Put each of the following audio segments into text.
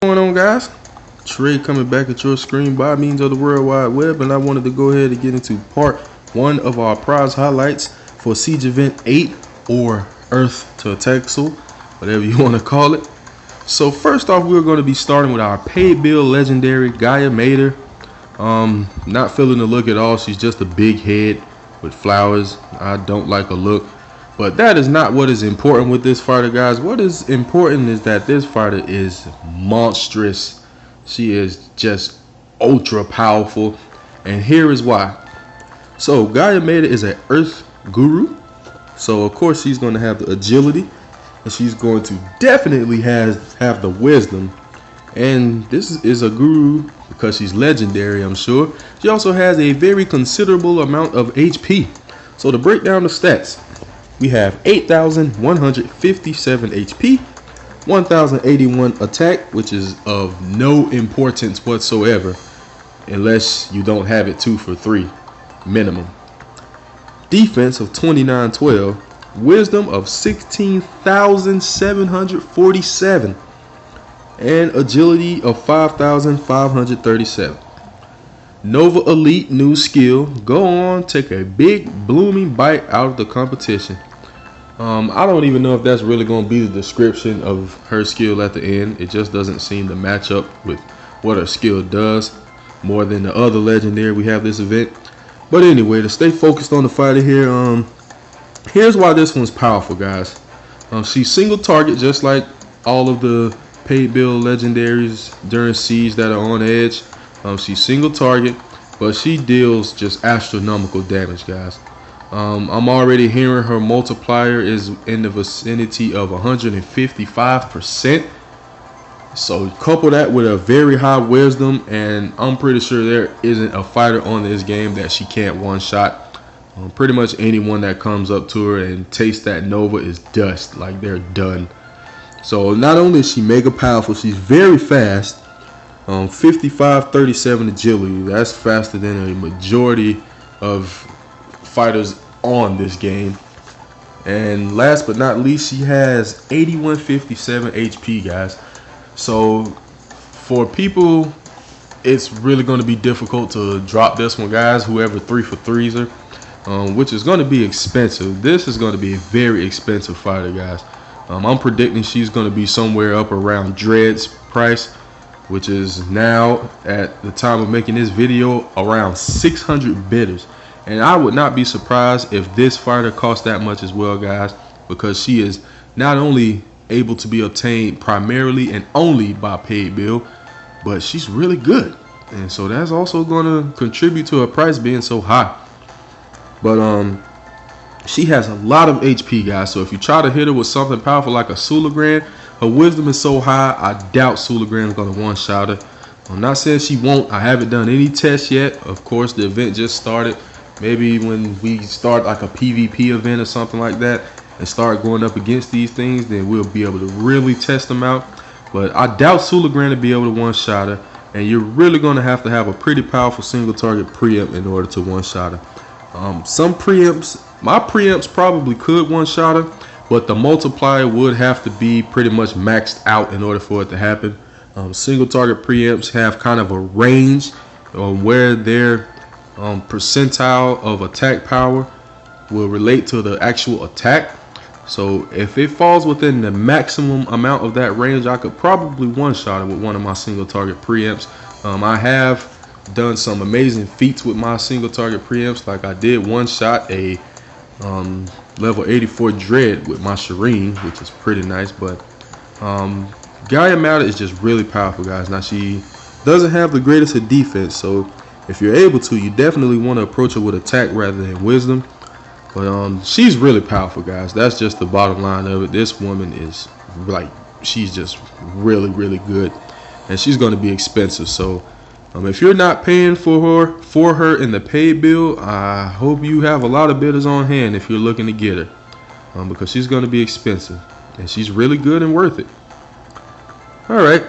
What's going on, guys? Trey coming back at your screen by means of the World Wide Web, and I wanted to go ahead and get into part one of our prize highlights for Siege Event 8 or Earth to Texel, whatever you want to call it. So first off, we're going to be starting with our paid bill legendary Gaia Mater. Not feeling the look at all. She's just a big head with flowers. I don't like her look. But that is not what is important with this fighter, guys. What is important is that this fighter is monstrous. She is just ultra powerful. And here is why. So Gaia Mater is an Earth Guru. So of course she's going to have the agility. And she's going to definitely have the wisdom. And this is a guru because she's legendary, I'm sure. She also has a very considerable amount of HP. So to break down the stats, we have 8,157 HP, 1,081 attack, which is of no importance whatsoever, unless you don't have it 2 for 3 minimum. Defense of 2912, wisdom of 16,747, and agility of 5,537. Nova Elite new skill. Go on, take a big blooming bite out of the competition. I don't even know if that's really going to be the description of her skill at the end. It just doesn't seem to match up with what her skill does more than the other legendary we have this event. But anyway, to stay focused on the fighter here, here's why this one's powerful, guys. She's single target, just like all of the paid bill legendaries during siege that are on edge. She's single target, but she deals just astronomical damage, guys. I'm already hearing her multiplier is in the vicinity of 155%. So couple that with a very high wisdom, and I'm pretty sure there isn't a fighter on this game that she can't one-shot. Pretty much anyone that comes up to her and tastes that Nova is dust, like they're done. So not only is she mega powerful, she's very fast. 5537 agility. That's faster than a majority of fighters on this game. And last but not least, she has 8157 HP, guys. So for people, it's really going to be difficult to drop this one, guys. Whoever 3 for 3s her, which is going to be expensive. This is going to be a very expensive fighter, guys. I'm predicting she's going to be somewhere up around Dread's price, which is now, at the time of making this video, around 600 bidders. And I would not be surprised if this fighter costs that much as well, guys, because she is not only able to be obtained primarily and only by paid bill, but she's really good. And so that's also going to contribute to her price being so high. But she has a lot of HP, guys. So if you try to hit her with something powerful like a Sulagram, her wisdom is so high, I doubt Sulagram is going to one-shot her. I'm not saying she won't. I haven't done any tests yet. Of course, the event just started. Maybe when we start like a PvP event or something like that and start going up against these things, then we'll be able to really test them out. But I doubt Sulagram to be able to one-shot her. And you're really going to have a pretty powerful single target preempt in order to one-shot her. Some preempts, my preempts probably could one-shot her, but the multiplier would have to be pretty much maxed out in order for it to happen. Single target preempts have kind of a range on where their percentile of attack power will relate to the actual attack. So if it falls within the maximum amount of that range, I could probably one-shot it with one of my single target preempts. I have done some amazing feats with my single target preempts, like I did one-shot a level 84 Dread with my Shireen, which is pretty nice. But Gaia Mater is just really powerful, guys. Now she doesn't have the greatest of defense, so if you're able to, you definitely want to approach her with attack rather than wisdom. But she's really powerful, guys. That's just the bottom line of it. This woman is like, she's just really, really good, and she's going to be expensive. So if you're not paying for her in the paid bill, I hope you have a lot of bidders on hand if you're looking to get her, because she's going to be expensive, and she's really good and worth it. All right,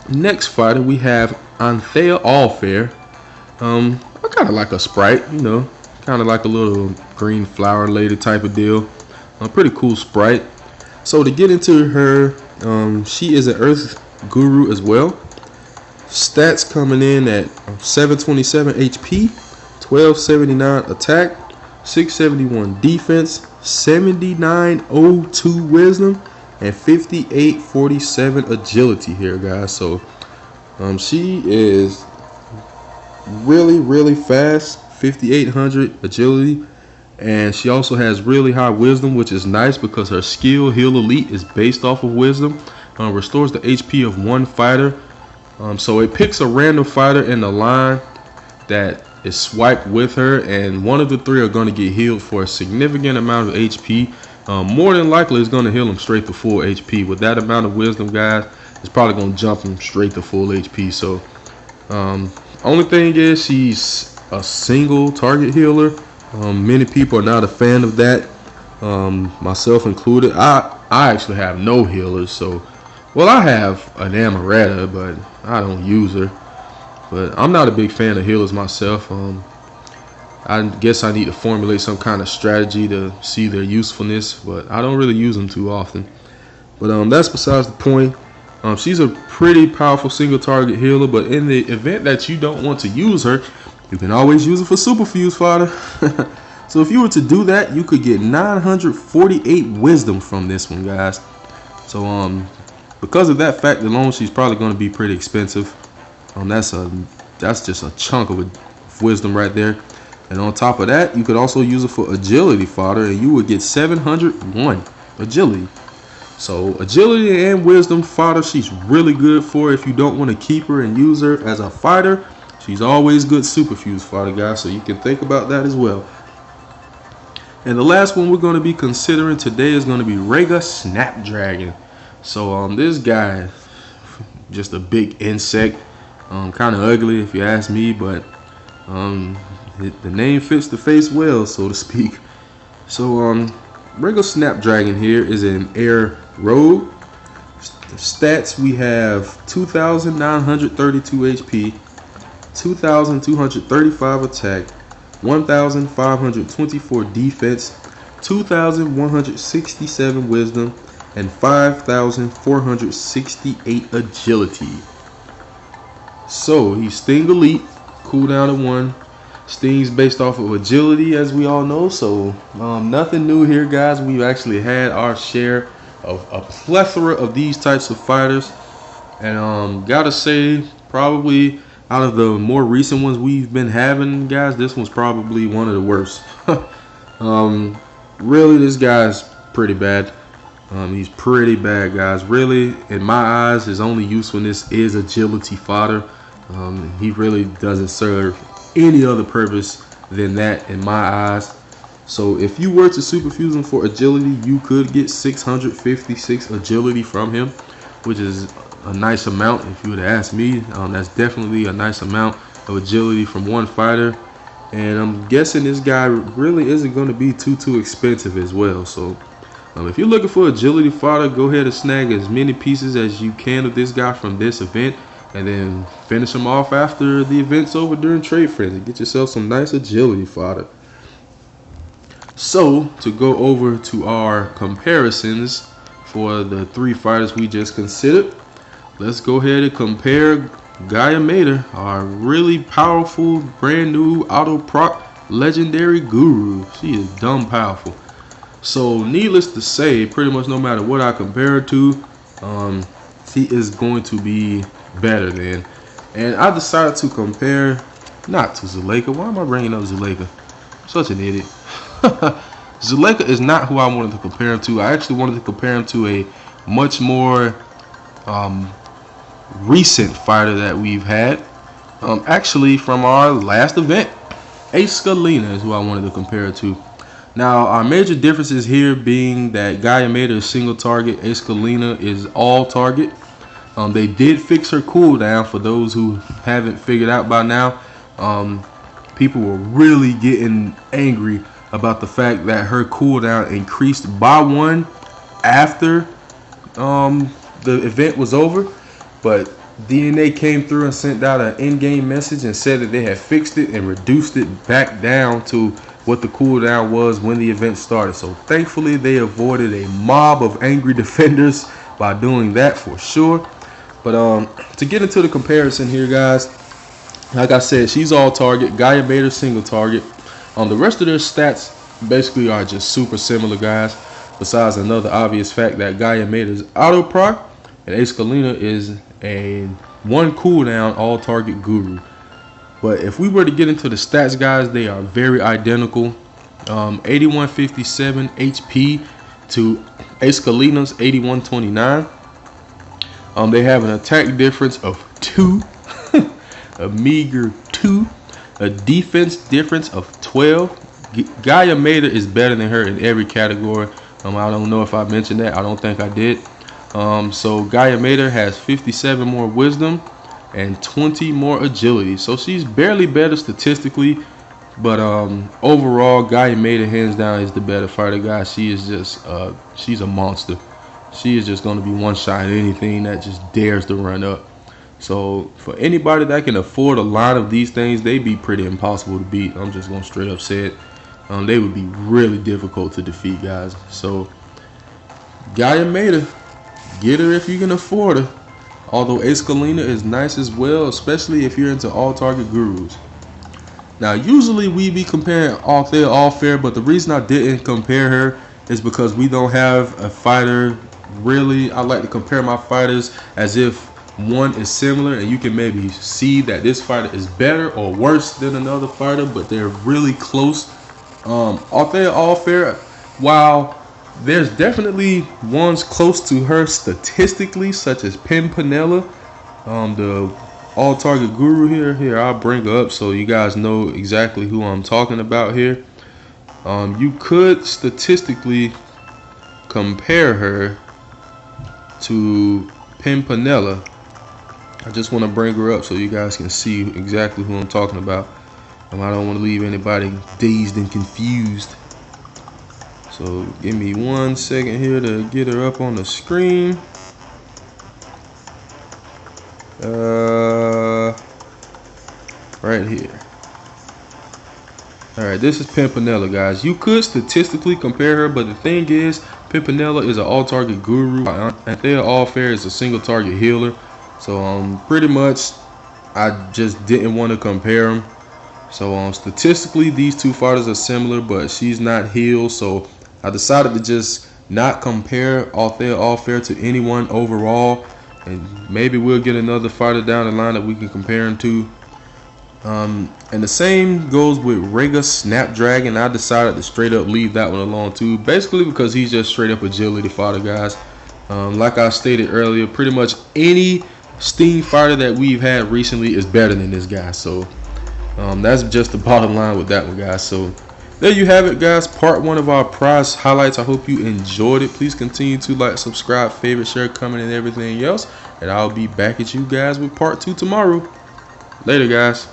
next fighter we have Anthea Allfair. I kind of like a sprite, you know, kind of like a little green flower lady type of deal. A pretty cool sprite. So to get into her, she is an Earth Guru as well. Stats coming in at 727 HP, 1279 attack, 671 defense, 7902 wisdom, and 5847 agility here, guys. So she is really fast, 5800 agility, and she also has really high wisdom, which is nice because her skill Heal Elite is based off of wisdom. Restores the HP of one fighter. So it picks a random fighter in the line that is swiped with her, and one of the three are going to get healed for a significant amount of HP. More than likely, it's going to heal them straight to full HP. With that amount of wisdom, guys, it's probably going to jump them straight to full HP. So, only thing is, she's a single target healer. Many people are not a fan of that, myself included. I actually have no healers, so. Well, I have an Amaretta, but I don't use her. But I'm not a big fan of healers myself. I guess I need to formulate some kind of strategy to see their usefulness, but I don't really use them too often. But that's besides the point. She's a pretty powerful single target healer, but in the event that you don't want to use her, you can always use it for super fuse fodder. So if you were to do that, you could get 948 wisdom from this one, guys. So because of that fact alone, she's probably going to be pretty expensive. That's just a chunk of wisdom right there. And on top of that, you could also use it for agility fodder, and you would get 701 agility. So agility and wisdom fodder, she's really good for if you don't want to keep her and use her as a fighter. She's always good super fuse fodder, guys, so you can think about that as well. And the last one we're going to be considering today is going to be Gaia Snapdragon. So this guy, just a big insect, kind of ugly if you ask me, but the name fits the face well, so to speak. So Gaia Snapdragon here is an air rogue. Stats, we have 2932 HP, 2235 attack, 1524 defense, 2167 wisdom, and 5468 agility. So he's Sting Elite, cooldown of 1. Sting's based off of agility, as we all know. So nothing new here, guys. We've actually had our share of a plethora of these types of fighters, and gotta say, probably out of the more recent ones we've been having, guys, this one's probably one of the worst. Really, this guy's pretty bad. He's pretty bad, guys. Really, in my eyes, his only usefulness is agility fodder. He really doesn't serve any other purpose than that in my eyes. So if you were to super fuse him for agility, you could get 656 agility from him, which is a nice amount. If you would ask me, that's definitely a nice amount of agility from one fighter. And I'm guessing this guy really isn't going to be too expensive as well. So if you're looking for agility fodder, go ahead and snag as many pieces as you can of this guy from this event, and then finish him off after the event's over during Trade Frenzy. Get yourself some nice agility fodder. So to go over to our comparisons for the three fighters we just considered, let's go ahead and compare Gaia Mater, our really powerful brand new auto proc legendary guru. She is dumb powerful. So needless to say, pretty much no matter what I compare her to, she is going to be better than. And I decided to compare not to Zuleika. Why am I bringing up Zuleika? Such an idiot. Zuleika is not who I wanted to compare him to. I actually wanted to compare him to a much more recent fighter that we've had. Actually from our last event. Escalina is who I wanted to compare her to. Now, our major differences here being that Gaia Mater is single target, Escalina is all target. They did fix her cooldown for those who haven't figured out by now. People were really getting angry about the fact that her cooldown increased by 1 after the event was over. But DNA came through and sent out an in-game message and said that they had fixed it and reduced it back down to what the cooldown was when the event started. So thankfully they avoided a mob of angry defenders by doing that for sure. But to get into the comparison here, guys, like I said, she's all target. Gaia made her single target. The rest of their stats basically are just super similar, guys. Besides another obvious fact that Gaia made is auto proc, and Escalina is a one cooldown all target guru. But if we were to get into the stats, guys, they are very identical. 8157 HP to Escalina's 8129. They have an attack difference of 2, a meager 2, a defense difference of 12. Gaia Mater is better than her in every category. I don't know if I mentioned that. I don't think I did. So Gaia Mater has 57 more wisdom and 20 more agility. So she's barely better statistically, but overall, Gaia Mater hands down is the better fighter, guys. She is just she's a monster. She is just going to be one shot at anything that just dares to run up. So for anybody that can afford a lot of these things, they'd be pretty impossible to beat. I'm just going to straight up say it. They would be really difficult to defeat, guys. So Gaia Mater, get her if you can afford her. Although Escalina is nice as well, especially if you're into all target gurus. Now usually we be comparing Althea All Fair, but the reason I didn't compare her is because we don't have a fighter. Really, I like to compare my fighters as if one is similar and you can maybe see that this fighter is better or worse than another fighter, but they're really close. Althea All Fair, while there's definitely ones close to her statistically, such as Pimpinella, the all target guru here. I'll bring her up so you guys know exactly who I'm talking about here. You could statistically compare her to Pimpinella. I just want to bring her up so you guys can see exactly who I'm talking about. I don't want to leave anybody dazed and confused. So give me 1 second here to get her up on the screen. Right here. Alright, this is Pimpinella, guys. You could statistically compare her, but the thing is, Pimpinella is an all-target guru. Althea All Fair is a single-target healer. So pretty much, I just didn't want to compare them. So statistically, these two fighters are similar, but she's not healed. So I decided to just not compare Althea All Fair to anyone overall. And maybe we'll get another fighter down the line that we can compare him to. And the same goes with Rega Snapdragon. I decided to straight up leave that one alone too, basically because he's just straight up agility fighter, guys. Like I stated earlier, pretty much any Steam fighter that we've had recently is better than this guy. So that's just the bottom line with that one, guys. So there you have it, guys. Part 1 of our prize highlights. I hope you enjoyed it. Please continue to like, subscribe, favorite, share, comment, and everything else. And I'll be back at you guys with part 2 tomorrow. Later, guys.